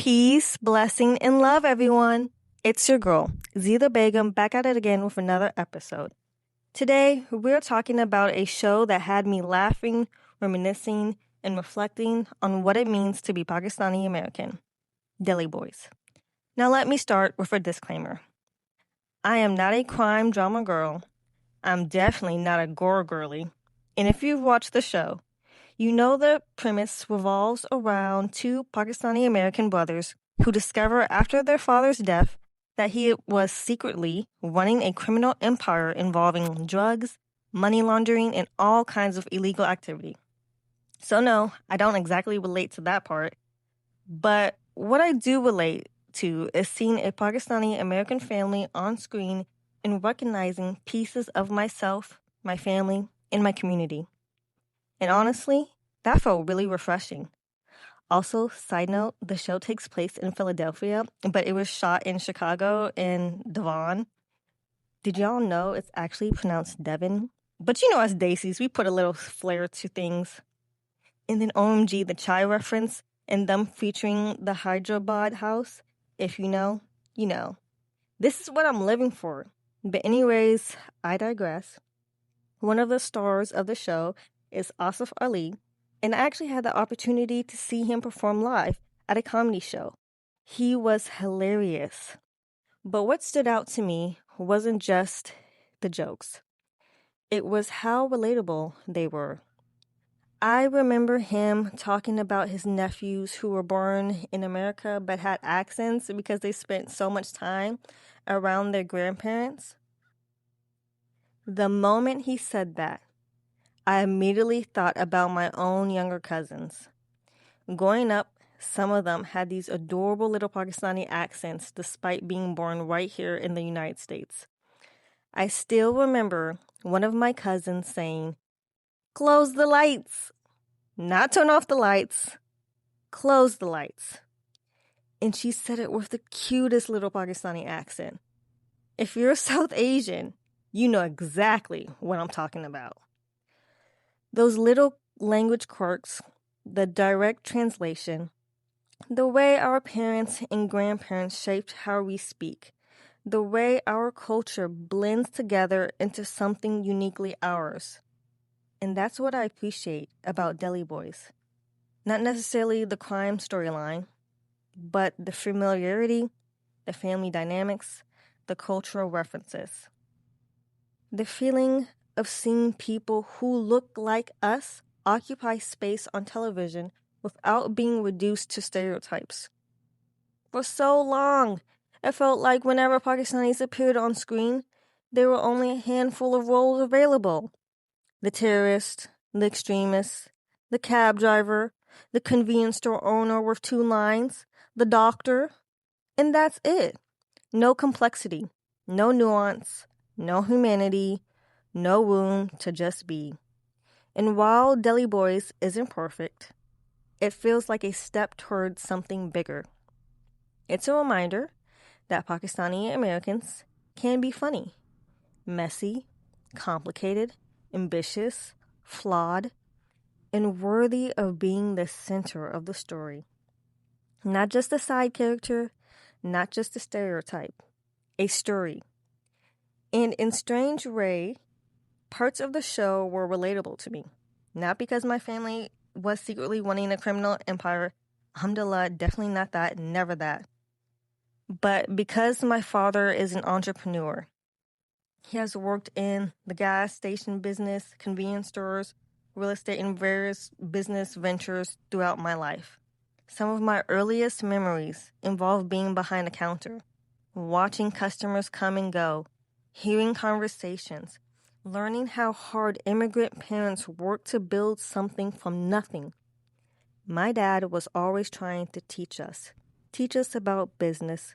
Peace, blessing, and love, everyone. It's your girl, Zita Begum, back at it again with another episode. Today, we're talking about a show that had me laughing, reminiscing, and reflecting on what it means to be Pakistani-American, Deli Boys. Now, let me start with a disclaimer. I am not a crime drama girl. I'm definitely not a gore girly. And if you've watched the show, you know the premise revolves around two Pakistani-American brothers who discover after their father's death that he was secretly running a criminal empire involving drugs, money laundering, and all kinds of illegal activity. So no, I don't exactly relate to that part, but what I do relate to is seeing a Pakistani-American family on screen and recognizing pieces of myself, my family, and my community. And honestly, that felt really refreshing. Also, side note, the show takes place in Philadelphia, but it was shot in Chicago and Devon. Did y'all know it's actually pronounced Devon? But you know us Daisies, we put a little flair to things. And then OMG, the chai reference, and them featuring the Hyderabad house. If you know, you know. This is what I'm living for. But anyways, I digress. One of the stars of the show is Asif Ali, and I actually had the opportunity to see him perform live at a comedy show. He was hilarious. But what stood out to me wasn't just the jokes. It was how relatable they were. I remember him talking about his nephews who were born in America but had accents because they spent so much time around their grandparents. The moment he said that, I immediately thought about my own younger cousins. Growing up, some of them had these adorable little Pakistani accents despite being born right here in the United States. I still remember one of my cousins saying, "Close the lights." Not turn off the lights, close the lights. And she said it with the cutest little Pakistani accent. If you're South Asian, you know exactly what I'm talking about. Those little language quirks, the direct translation, the way our parents and grandparents shaped how we speak, the way our culture blends together into something uniquely ours. And that's what I appreciate about Deli Boys. Not necessarily the crime storyline, but the familiarity, the family dynamics, the cultural references. The feeling of seeing people who look like us occupy space on television without being reduced to stereotypes. For so long, it felt like whenever Pakistanis appeared on screen, there were only a handful of roles available. The terrorist, the extremist, the cab driver, the convenience store owner with 2 lines, the doctor, and that's it. No complexity, no nuance, no humanity, no room to just be. And while Deli Boys isn't perfect, it feels like a step towards something bigger. It's a reminder that Pakistani Americans can be funny, messy, complicated, ambitious, flawed, and worthy of being the center of the story. Not just a side character, not just a stereotype, a story. And in strange way, parts of the show were relatable to me. Not because my family was secretly running a criminal empire. Alhamdulillah, definitely not that, never that. But because my father is an entrepreneur. He has worked in the gas station business, convenience stores, real estate, and various business ventures throughout my life. Some of my earliest memories involve being behind a counter, watching customers come and go, hearing conversations, learning how hard immigrant parents work to build something from nothing. My dad was always trying to teach us about business,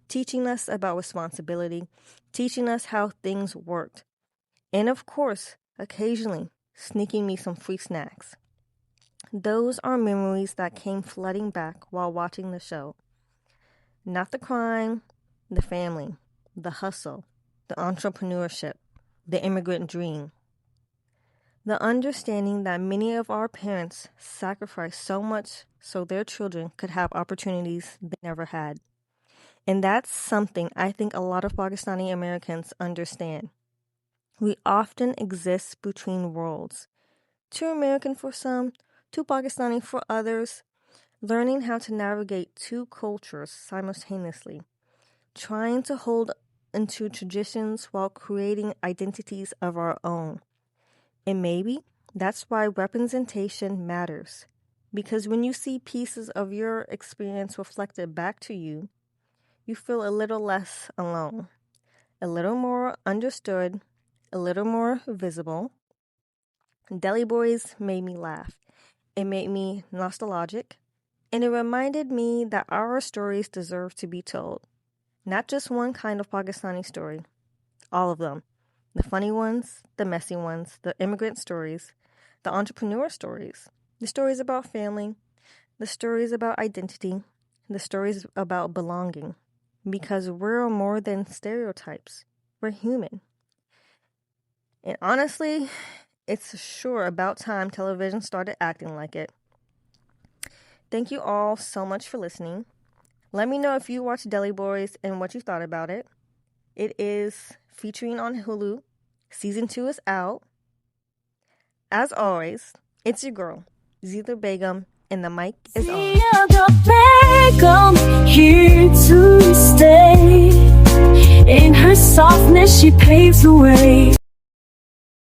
teaching us about responsibility, teaching us how things worked. And of course, occasionally, sneaking me some free snacks. Those are memories that came flooding back while watching the show. Not the crime, the family, the hustle, the entrepreneurship, the immigrant dream. The understanding that many of our parents sacrificed so much so their children could have opportunities they never had. And that's something I think a lot of Pakistani Americans understand. We often exist between worlds. Too American for some, too Pakistani for others, learning how to navigate two cultures simultaneously, trying to hold into traditions while creating identities of our own. And maybe that's why representation matters. Because when you see pieces of your experience reflected back to you, you feel a little less alone, a little more understood, a little more visible. Deli Boys made me laugh. It made me nostalgic, and it reminded me that our stories deserve to be told. Not just one kind of Pakistani story, all of them. The funny ones, the messy ones, the immigrant stories, the entrepreneur stories, the stories about family, the stories about identity, the stories about belonging. Because we're more than stereotypes. We're human. And honestly, it's sure about time television started acting like it. Thank you all so much for listening. Let me know if you watched Deli Boys and what you thought about it. It is featuring on Hulu. Season 2 is out. As always, it's your girl, Zita Begum, and the mic is on. Begum, here to stay. In her softness, she paves the way.